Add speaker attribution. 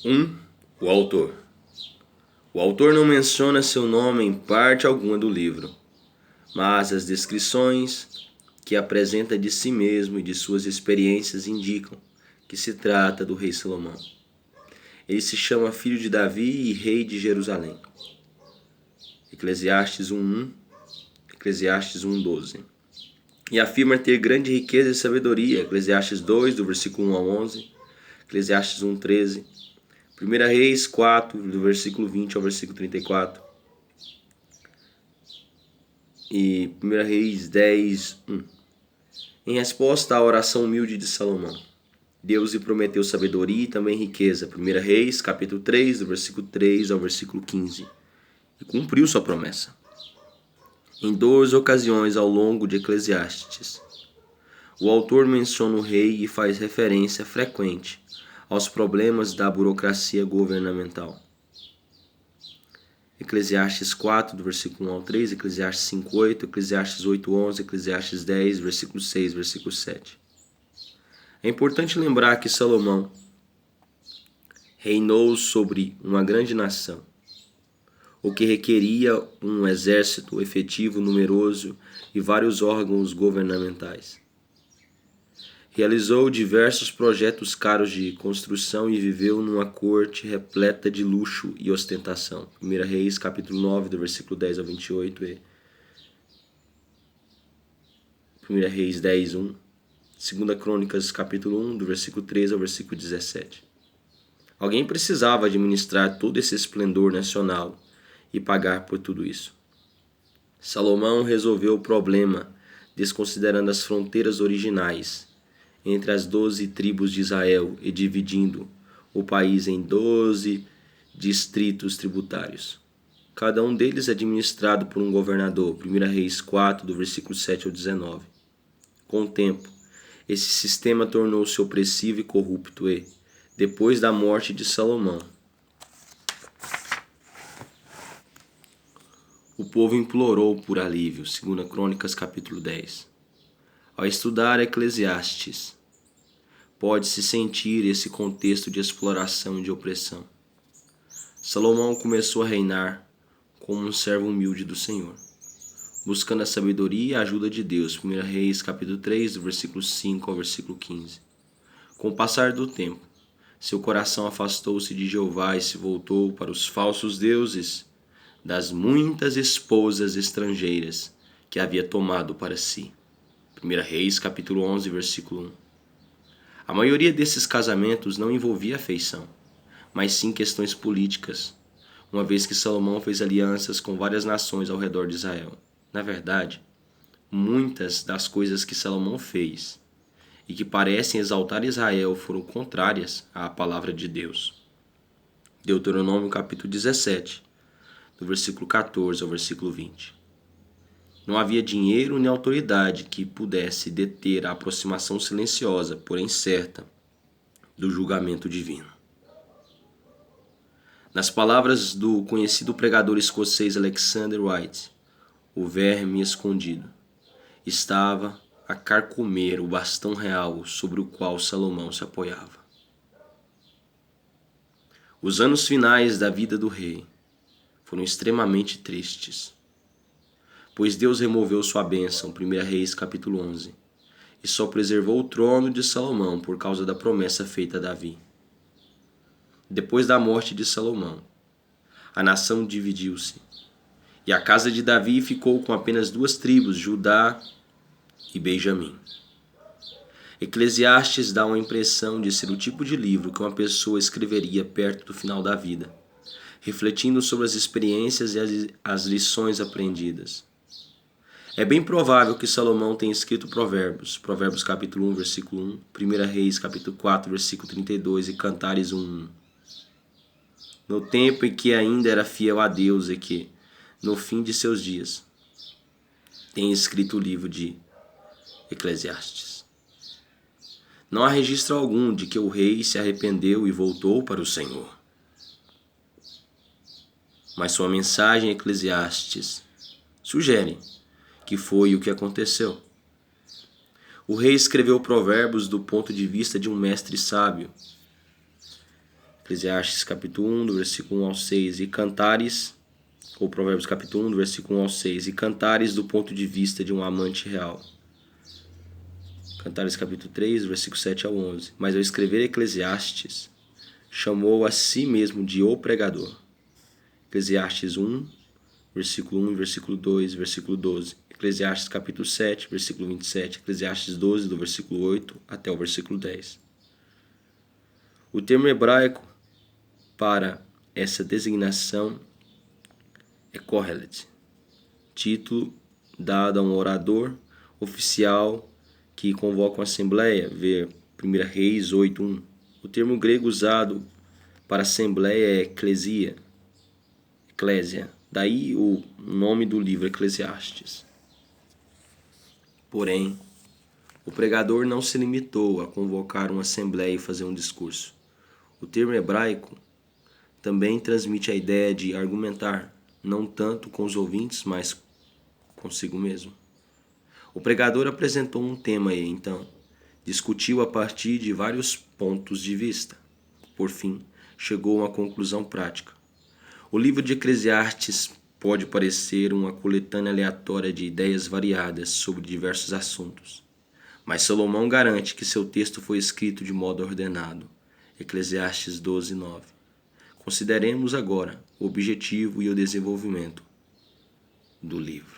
Speaker 1: 1. O autor. O autor não menciona seu nome em parte alguma do livro, mas as descrições que apresenta de si mesmo e de suas experiências indicam que se trata do rei Salomão. Ele se chama filho de Davi e rei de Jerusalém. Eclesiastes 1:1, Eclesiastes 1:12. E afirma ter grande riqueza e sabedoria. Eclesiastes 2, do versículo 1 ao 11. Eclesiastes 1:13. 1 Reis 4, do versículo 20 ao versículo 34. E 1 Reis 10:1. Em resposta à oração humilde de Salomão, Deus lhe prometeu sabedoria e também riqueza. 1 Reis, capítulo 3, do versículo 3 ao versículo 15. E cumpriu sua promessa. Em 2 ocasiões ao longo de Eclesiastes, o autor menciona o rei e faz referência frequente aos problemas da burocracia governamental. Eclesiastes 4, do versículo 1 ao 3, Eclesiastes 5:8, Eclesiastes 8:11, Eclesiastes 10, versículo 6, versículo 7. É importante lembrar que Salomão reinou sobre uma grande nação, o que requeria um exército efetivo, numeroso e vários órgãos governamentais. Realizou diversos projetos caros de construção e viveu numa corte repleta de luxo e ostentação. 1 Reis, capítulo 9, do versículo 10 ao 28 e 1 Reis 10:1. 2 Crônicas, capítulo 1, do versículo 13 ao versículo 17. Alguém precisava administrar todo esse esplendor nacional e pagar por tudo isso. Salomão resolveu o problema desconsiderando as fronteiras originais entre as 12 tribos de Israel e dividindo o país em 12 distritos tributários. Cada um deles administrado por um governador. 1 Reis 4, do versículo 7 ao 19. Com o tempo, esse sistema tornou-se opressivo e corrupto e, depois da morte de Salomão, o povo implorou por alívio. 2 Crônicas, capítulo 10. Ao estudar Eclesiastes, pode-se sentir esse contexto de exploração e de opressão. Salomão começou a reinar como um servo humilde do Senhor, buscando a sabedoria e a ajuda de Deus. 1 Reis, capítulo 3, do versículo 5 ao versículo 15. Com o passar do tempo, seu coração afastou-se de Jeová e se voltou para os falsos deuses das muitas esposas estrangeiras que havia tomado para si. 1 Reis, capítulo 11, versículo 1. A maioria desses casamentos não envolvia afeição, mas sim questões políticas, uma vez que Salomão fez alianças com várias nações ao redor de Israel. Na verdade, muitas das coisas que Salomão fez e que parecem exaltar Israel foram contrárias à palavra de Deus. Deuteronômio, capítulo 17, do versículo 14 ao versículo 20. Não havia dinheiro nem autoridade que pudesse deter a aproximação silenciosa, porém certa, do julgamento divino. Nas palavras do conhecido pregador escocês Alexander Whyte, o verme escondido estava a carcomer o bastão real sobre o qual Salomão se apoiava. Os anos finais da vida do rei foram extremamente tristes, pois Deus removeu sua bênção, 1 Reis capítulo 11, e só preservou o trono de Salomão por causa da promessa feita a Davi. Depois da morte de Salomão, a nação dividiu-se, e a casa de Davi ficou com apenas 2 tribos, Judá e Benjamim. Eclesiastes dá uma impressão de ser o tipo de livro que uma pessoa escreveria perto do final da vida, refletindo sobre as experiências e as lições aprendidas. É bem provável que Salomão tenha escrito Provérbios capítulo 1, versículo 1, 1 Reis capítulo 4, versículo 32 e Cantares 1:1. No tempo em que ainda era fiel a Deus e que, no fim de seus dias, tem escrito o livro de Eclesiastes. Não há registro algum de que o rei se arrependeu e voltou para o Senhor. Mas sua mensagem em Eclesiastes sugere que foi o que aconteceu. O rei escreveu Provérbios do ponto de vista de um mestre sábio. Eclesiastes capítulo 1, do versículo 1 ao 6, e Cantares, ou Provérbios capítulo 1, do versículo 1 ao 6, e Cantares do ponto de vista de um amante real. Cantares capítulo 3, do versículo 7 ao 11. Mas ao escrever Eclesiastes, chamou a si mesmo de o pregador. Eclesiastes 1, versículo 1 e versículo 2, versículo 12. Eclesiastes capítulo 7, versículo 27. Eclesiastes 12, do versículo 8 até o versículo 10. O termo hebraico para essa designação é Kohelet, título dado a um orador oficial que convoca uma assembleia, ver 1 Reis 8:1. O termo grego usado para assembleia é eclésia, daí o nome do livro Eclesiastes. Porém, o pregador não se limitou a convocar uma assembleia e fazer um discurso. O termo hebraico também transmite a ideia de argumentar, não tanto com os ouvintes, mas consigo mesmo. O pregador apresentou um tema e, então, discutiu a partir de vários pontos de vista. Por fim, chegou a uma conclusão prática. O livro de Eclesiastes pode parecer uma coletânea aleatória de ideias variadas sobre diversos assuntos, mas Salomão garante que seu texto foi escrito de modo ordenado. Eclesiastes 12:9. Consideremos agora o objetivo e o desenvolvimento do livro.